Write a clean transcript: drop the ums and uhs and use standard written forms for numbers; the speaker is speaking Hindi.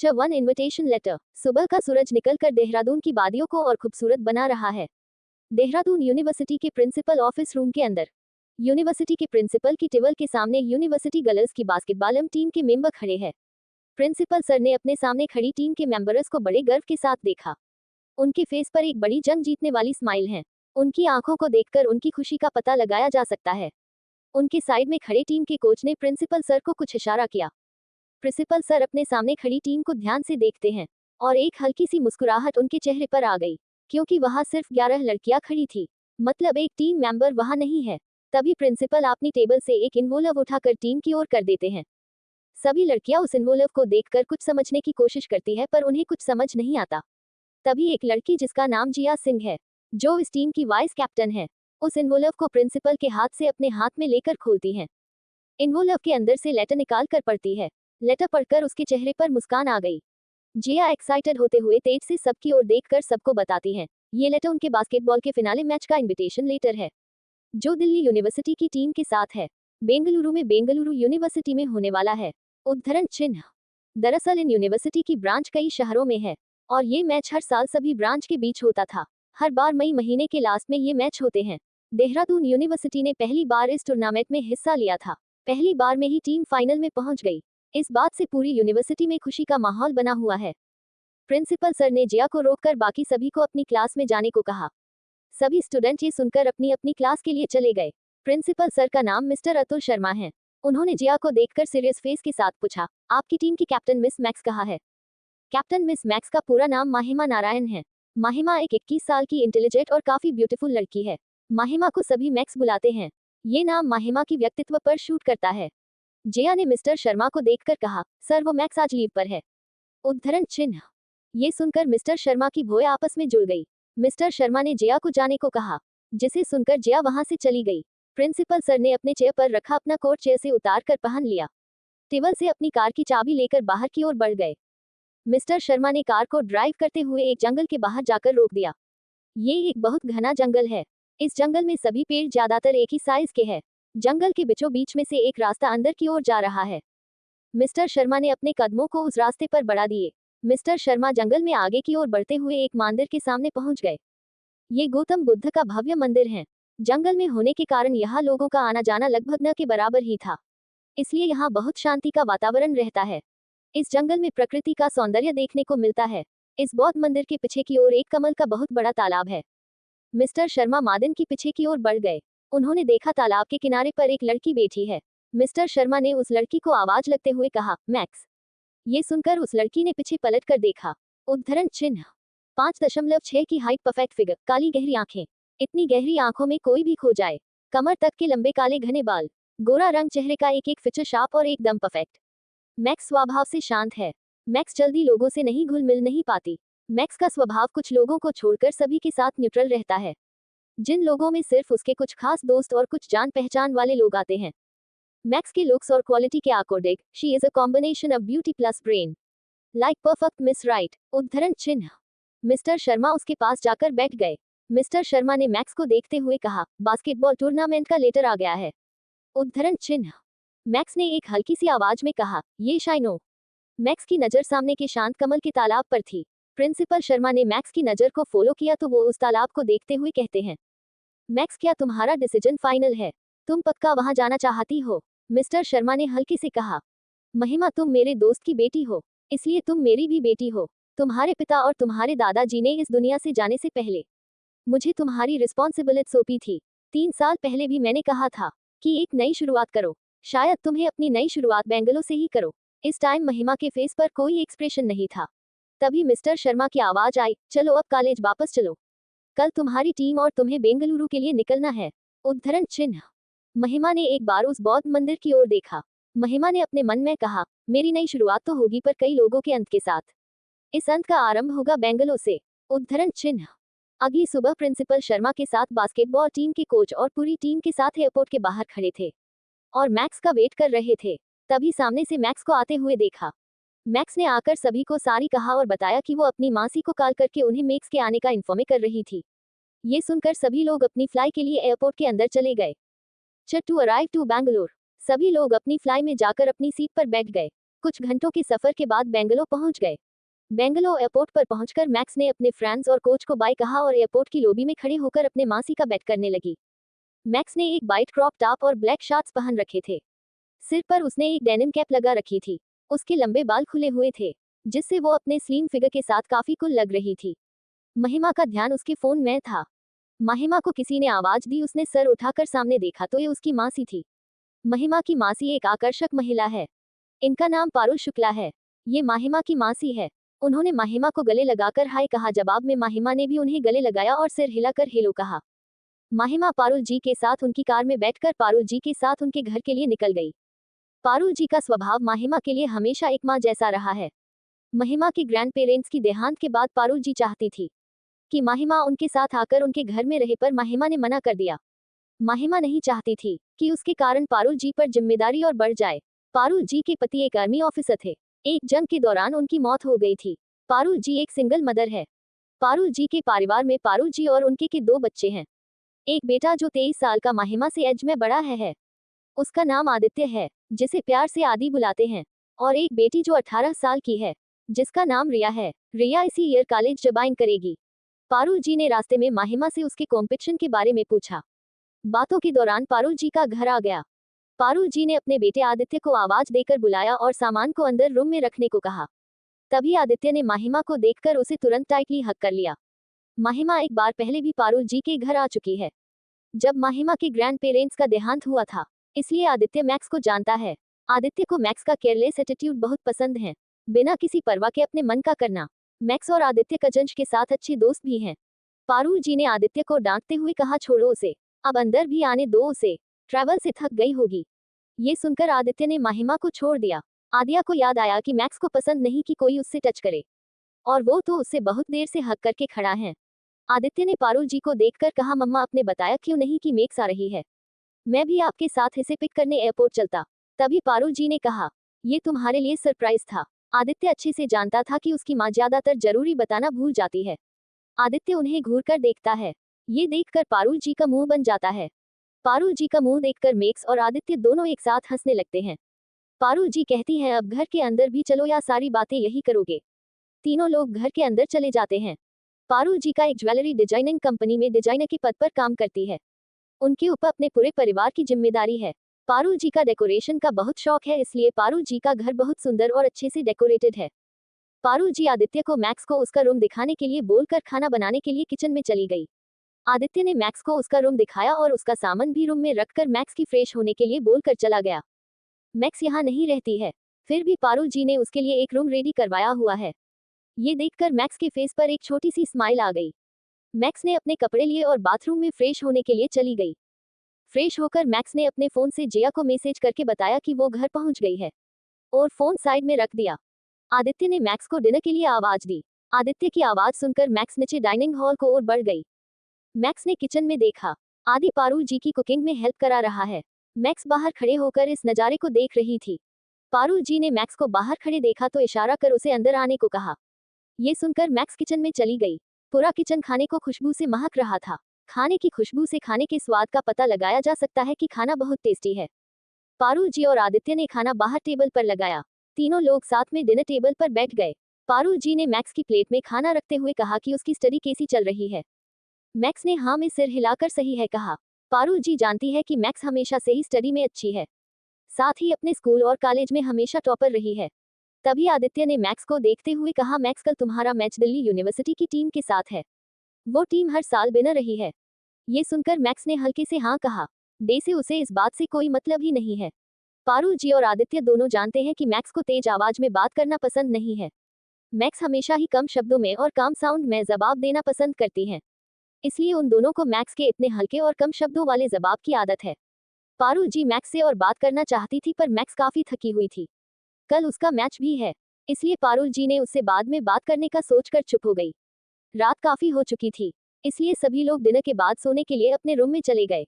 One invitation letter. सुबह का सूरज निकलकर देहरादून की वादियों को और खूबसूरत बना रहा है। देहरादून यूनिवर्सिटी के प्रिंसिपल ऑफिस रूम के अंदर यूनिवर्सिटी के प्रिंसिपल की टेबल के सामने यूनिवर्सिटी गर्ल्स की बास्केटबॉल टीम के मेंबर खड़े हैं। प्रिंसिपल सर ने अपने सामने खड़ी टीम के मेंबर्स को बड़े गर्व के साथ देखा। उनके फेस पर एक बड़ी जंग जीतने वाली स्माइल है। उनकी आंखों को देखकर उनकी खुशी का पता लगाया जा सकता है। उनके साइड में खड़े टीम के कोच ने प्रिंसिपल सर को कुछ इशारा किया। प्रिंसिपल सर अपने सामने खड़ी टीम को ध्यान से देखते हैं और एक हल्की सी मुस्कुराहट उनके चेहरे पर आ गई, क्योंकि वहां सिर्फ 11 लड़कियां खड़ी थी, मतलब एक टीम मेंबर वहां नहीं है। तभी प्रिंसिपल अपनी टेबल से एक इन्वोल्व उठाकर टीम की ओर कर देते हैं। सभी लड़कियां उस इन्वोल्व को देखकर कुछ समझने की कोशिश करती है, पर उन्हें कुछ समझ नहीं आता। तभी एक लड़की जिसका नाम जिया सिंह है, जो इस टीम की वाइस कैप्टन है, उस इन्वोल्व को प्रिंसिपल के हाथ से अपने हाथ में लेकर खोलती है। इन्वोल्व के अंदर से लेटर निकाल कर पढ़ती है। लेटर पढ़कर उसके चेहरे पर मुस्कान आ गई। जिया एक्साइटेड होते हुए तेज से सबकी ओर देखकर सबको बताती है, ये लेटर उनके बास्केटबॉल के फिनाले मैच का इनविटेशन लेटर है, जो दिल्ली यूनिवर्सिटी की टीम के साथ है। बेंगलुरु में बेंगलुरु यूनिवर्सिटी में होने वाला है। उद्धरण चिन्ह। दरअसल इन यूनिवर्सिटी की ब्रांच कई शहरों में है और ये मैच हर साल सभी ब्रांच के बीच होता था। हर बार मई महीने के लास्ट में ये मैच होते हैं। देहरादून यूनिवर्सिटी ने पहली बार इस टूर्नामेंट में हिस्सा लिया था। पहली बार में ही टीम फाइनल में पहुंच गई। इस बात से पूरी यूनिवर्सिटी में खुशी का माहौल बना हुआ है। प्रिंसिपल सर ने जिया को रोककर बाकी सभी को अपनी क्लास में जाने को कहा। सभी स्टूडेंट ये सुनकर अपनी अपनी क्लास के लिए चले गए। प्रिंसिपल सर का नाम मिस्टर अतुल शर्मा है। उन्होंने जिया को देखकर सीरियस फेस के साथ पूछा, आपकी टीम की कैप्टन मिस मैक्स कहाँ है? कैप्टन मिस मैक्स का पूरा नाम माहिमा नारायण है। माहिमा एक 21 साल की इंटेलिजेंट और काफी ब्यूटीफुल लड़की है। माहिमा को सभी मैक्स बुलाते हैं। ये नाम माहिमा की व्यक्तित्व पर शूट करता है। जिया ने मिस्टर शर्मा को देखकर कहा, सर वो मैक्स आज लीव पर है। उद्धरण चिन्ह। ये सुनकर मिस्टर शर्मा की भौएं आपस में जुड़ गई। मिस्टर शर्मा ने जिया को जाने को कहा, जिसे सुनकर जिया वहां से चली गई। प्रिंसिपल सर ने अपने चेयर पर रखा अपना कोट चेयर से उतार कर पहन लिया। टेबल से अपनी कार की चाबी लेकर बाहर की ओर बढ़ गए। मिस्टर शर्मा ने कार को ड्राइव करते हुए एक जंगल के बाहर जाकर रोक दिया। ये एक बहुत घना जंगल है। इस जंगल में सभी पेड़ ज्यादातर एक ही साइज के हैं। जंगल के बीचों बीच में से एक रास्ता अंदर की ओर जा रहा है। मिस्टर शर्मा ने अपने कदमों को उस रास्ते पर बढ़ा दिए। मिस्टर शर्मा जंगल में आगे की ओर बढ़ते हुए एक मंदिर के सामने पहुंच गए। ये गौतम बुद्ध का भव्य मंदिर है। जंगल में होने के कारण यहाँ लोगों का आना जाना लगभग न के बराबर ही था, इसलिए यहाँ बहुत शांति का वातावरण रहता है। इस जंगल में प्रकृति का सौंदर्य देखने को मिलता है। इस बौद्ध मंदिर के पीछे की ओर एक कमल का बहुत बड़ा तालाब है। मिस्टर शर्मा मादन की पीछे की ओर बढ़ गए। उन्होंने देखा तालाब के किनारे पर एक लड़की बैठी है। मिस्टर शर्मा ने उस लड़की को आवाज लगते हुए कहा, मैक्स। ये सुनकर उस लड़की ने पीछे पलट कर देखा। उद्धरण चिन्ह। 5.6 की हाइट, परफेक्ट फिगर, काली गहरी आंखें। इतनी गहरी आंखों में कोई भी खो जाए। कमर तक के लंबे काले घने बाल, गोरा रंग, चेहरे का एक एक फीचर शार्प और एकदम परफेक्ट। मैक्स स्वभाव से शांत है। मैक्स जल्दी लोगों से नहीं घुल मिल नहीं पाती। मैक्स का स्वभाव कुछ लोगों को छोड़कर सभी के साथ न्यूट्रल रहता है, जिन लोगों में सिर्फ उसके कुछ खास दोस्त और कुछ जान पहचान वाले लोग आते हैं। मैक्स के लुक्स और क्वालिटी के according she is a combination of beauty plus brain, like perfect miss right. उद्धरण चिन्ह। मिस्टर शर्मा उसके पास जाकर बैठ गए। मिस्टर शर्मा ने मैक्स को देखते हुए कहा, बास्केटबॉल टूर्नामेंट का लेटर आ गया है। उद्धरण चिन्ह। मैक्स ने एक हल्की सी आवाज में कहा, ये शाइनो। मैक्स की नजर सामने के शांत कमल के तालाब पर थी। प्रिंसिपल शर्मा ने मैक्स की नजर को फॉलो किया तो वो उस तालाब को देखते हुए कहते हैं, मैक्स क्या तुम्हारा डिसीजन फाइनल है? तुम पक्का वहां जाना चाहती हो? मिस्टर शर्मा ने हल्के से कहा, महिमा तुम मेरे दोस्त की बेटी हो, इसलिए तुम मेरी भी बेटी हो। तुम्हारे पिता और तुम्हारे दादाजी ने इस दुनिया से जाने से पहले मुझे तुम्हारी रिस्पॉन्सिबिलिटी सौंपी थी। 3 साल पहले भी मैंने कहा था कि एक नई शुरुआत करो। शायद तुम्हें अपनी नई शुरुआत बेंगलोर से ही करो। इस टाइम महिमा के फेस पर कोई एक्सप्रेशन नहीं था। तभी मिस्टर शर्मा की आवाज आई, चलो अब कॉलेज वापस चलो, कल तुम्हारी टीम और तुम्हें बेंगलुरु के लिए निकलना है। उद्धरण चिन्ह। महिमा ने एक बार उस बौद्ध मंदिर की ओर देखा। महिमा ने अपने मन में कहा, मेरी नई शुरुआत तो होगी पर कई लोगों के अंत के साथ। इस अंत का आरंभ होगा बेंगलोर से। उद्धरण चिन्ह। अगली सुबह प्रिंसिपल शर्मा के साथ बास्केटबॉल टीम के कोच और पूरी टीम के साथ एयरपोर्ट के बाहर खड़े थे और मैक्स का वेट कर रहे थे। तभी सामने से मैक्स को आते हुए देखा। मैक्स ने आकर सभी को सारी कहा और बताया कि वो अपनी मासी को कॉल करके उन्हें मैक्स के आने का इन्फॉर्म कर रही थी। ये सुनकर सभी लोग अपनी फ्लाई के लिए एयरपोर्ट के अंदर चले गए। To arrive to Bangalore. सभी लोग अपनी फ्लाई में जाकर अपनी सीट पर बैठ गए। कुछ घंटों के सफर के बाद बेंगलोर पहुंच गए। बेंगलोर एयरपोर्ट पर पहुंचकर मैक्स ने अपने फ्रेंड्स और कोच को बाय कहा और एयरपोर्ट की लॉबी में खड़े होकर अपने मासी का बेट करने लगी। मैक्स ने एक वाइट क्रॉप टॉप और ब्लैक शॉर्ट्स पहन रखे थे। सिर पर उसने एक डेनिम कैप लगा रखी थी। उसके लंबे बाल खुले हुए थे, जिससे वो अपने स्लिम फिगर के साथ काफी कूल लग रही थी। महिमा का ध्यान उसके फोन में था। महिमा को किसी ने आवाज दी। उसने सर उठाकर सामने देखा तो ये उसकी मासी थी। महिमा की मासी एक आकर्षक महिला है। इनका नाम पारुल शुक्ला है। ये महिमा की मासी है। उन्होंने महिमा को गले लगाकर हाय कहा। जवाब में महिमा ने भी उन्हें गले लगाया और सिर हिलाकर हेलो कहा। महिमा पारुल जी के साथ उनकी कार में बैठकर पारुल जी के साथ उनके घर के लिए निकल गई। पारुल जी का स्वभाव महिमा के लिए हमेशा एक मां जैसा रहा है। महिमा के ग्रैंड पेरेंट्स की देहांत के बाद पारुल जी चाहती थी कि महिमा उनके साथ आकर उनके घर में रहे, पर महिमा ने मना कर दिया। महिमा नहीं चाहती थी कि उसके कारण पारुल जी पर जिम्मेदारी और बढ़ जाए। पारुल जी के पति एक आर्मी ऑफिसर थे। एक जंग के दौरान उनकी मौत हो गई थी। पारुल जी एक सिंगल मदर है। पारुल जी के परिवार में पारुल जी और उनके के 2 बच्चे हैं। एक बेटा जो 23 साल का महिमा से एज में बड़ा है। उसका नाम आदित्य है, जिसे प्यार से आदि बुलाते हैं, और एक बेटी जो 18 साल की है, जिसका नाम रिया है। रिया इसी ईयर कॉलेज ज्वाइन करेगी। पारुल जी ने रास्ते में महिमा से उसके कॉम्पिटिशन के बारे में पूछा। बातों के दौरान पारुल जी का घर आ गया। पारुल जी ने अपने बेटे आदित्य को आवाज देकर बुलाया और सामान को अंदर रूम में रखने को कहा। तभी आदित्य ने महिमा को देखकर उसे तुरंत टाइटली हक कर लिया। महिमा एक बार पहले भी पारुल जी के घर आ चुकी है, जब महिमा के ग्रैंड पेरेंट्स का देहांत हुआ था, इसलिए आदित्य मैक्स को जानता है। आदित्य को मैक्स का केयरलेस एटीट्यूड बहुत पसंद है, बिना किसी परवाह के अपने मन का करना। मैक्स और आदित्य कजंश के साथ अच्छे दोस्त भी हैं। पारुल जी ने आदित्य को डांटते हुए कहा, छोड़ो उसे, अब अंदर भी आने दो उसे, ट्रैवल से थक गई होगी। ये सुनकर आदित्य ने महिमा को छोड़ दिया। आदिया को याद आया कि मैक्स को पसंद नहीं कि कोई उससे टच करे, और वो तो उससे बहुत देर से हक करके खड़ा है। आदित्य ने पारुल जी को देखकर कहा, मम्मा आपने बताया क्यों नहीं कि मैक्स आ रही है? मैं भी आपके साथ इसे पिक करने एयरपोर्ट चलता। तभी पारुल जी ने कहा, ये तुम्हारे लिए सरप्राइज था। आदित्य अच्छे से जानता था कि उसकी माँ ज्यादातर जरूरी बताना भूल जाती है। आदित्य उन्हें घूर कर देखता है। ये देखकर पारुल जी का मुंह बन जाता है। पारुल जी का मुंह देखकर मैक्स और आदित्य दोनों एक साथ हंसने लगते हैं। पारुल जी कहती हैं, अब घर के अंदर भी चलो या सारी बातें यही करोगे? तीनों लोग घर के अंदर चले जाते हैं। पारुल जी का एक ज्वेलरी डिजाइनिंग कंपनी में डिजाइनर के पद पर काम करती है। उनके ऊपर अपने पूरे परिवार की जिम्मेदारी है। पारुल जी का डेकोरेशन का बहुत शौक है, इसलिए पारुल जी का घर बहुत सुंदर और अच्छे से डेकोरेटेड है। पारुल जी आदित्य को मैक्स को उसका रूम दिखाने के लिए बोलकर खाना बनाने के लिए किचन में चली गई। आदित्य ने मैक्स को उसका रूम दिखाया और उसका सामान भी रूम में रखकर मैक्स की फ्रेश होने के लिए बोलकर चला गया। मैक्स यहाँ नहीं रहती है, फिर भी पारुल जी ने उसके लिए एक रूम रेडी करवाया हुआ है। ये देखकर मैक्स के फेस पर एक छोटी सी स्माइल आ गई। मैक्स ने अपने कपड़े लिए और बाथरूम में फ्रेश होने के लिए चली गई। फ्रेश होकर मैक्स ने अपने फोन से जिया को मैसेज करके बताया कि वो घर पहुंच गई है, और फोन साइड में रख दिया। आदित्य ने मैक्स को डिनर के लिए आवाज दी। आदित्य की आवाज सुनकर मैक्स नीचे डाइनिंग हॉल को ओर बढ़ गई। मैक्स ने किचन में देखा, आदि पारुल जी की कुकिंग में हेल्प करा रहा है। मैक्स बाहर खड़े होकर इस नज़ारे को देख रही थी। पारुल जी ने मैक्स को बाहर खड़े देखा तो इशारा कर उसे अंदर आने को कहा। ये सुनकर मैक्स किचन में चली गई। पूरा किचन खाने को खुशबू से महक रहा था। खाने की खुशबू से खाने के स्वाद का पता लगाया जा सकता है कि खाना बहुत टेस्टी है। पारुल जी और आदित्य ने खाना बाहर टेबल पर लगाया। तीनों लोग साथ में डिनर टेबल पर बैठ गए। पारुल जी ने मैक्स की प्लेट में खाना रखते हुए कहा कि उसकी स्टडी कैसी चल रही है। मैक्स ने हाँ में सिर हिलाकर सही है कहा। पारुल जी जानती है कि मैक्स हमेशा से ही स्टडी में अच्छी है, साथ ही अपने स्कूल और कॉलेज में हमेशा टॉपर रही है। तभी आदित्य ने मैक्स को देखते हुए कहा, मैक्स कल तुम्हारा मैच दिल्ली यूनिवर्सिटी की टीम के साथ है। वो टीम हर साल विनर रही है। ये सुनकर मैक्स ने हल्के से हाँ कहा। डे से उसे इस बात से कोई मतलब ही नहीं है। पारुल जी और आदित्य दोनों जानते हैं कि मैक्स को तेज आवाज में बात करना पसंद नहीं है। मैक्स हमेशा ही कम शब्दों में और काम साउंड में जवाब देना पसंद करती हैं। इसलिए उन दोनों को मैक्स के इतने हल्के और कम शब्दों वाले जवाब की आदत है। पारुल जी मैक्स से और बात करना चाहती थी, पर मैक्स काफी थकी हुई थी। कल उसका मैच भी है, इसलिए पारुल जी ने उससे बाद में बात करने का सोचकर चुप हो गई। रात काफी हो चुकी थी, इसलिए सभी लोग डिनर के बाद सोने के लिए अपने रूम में चले गए।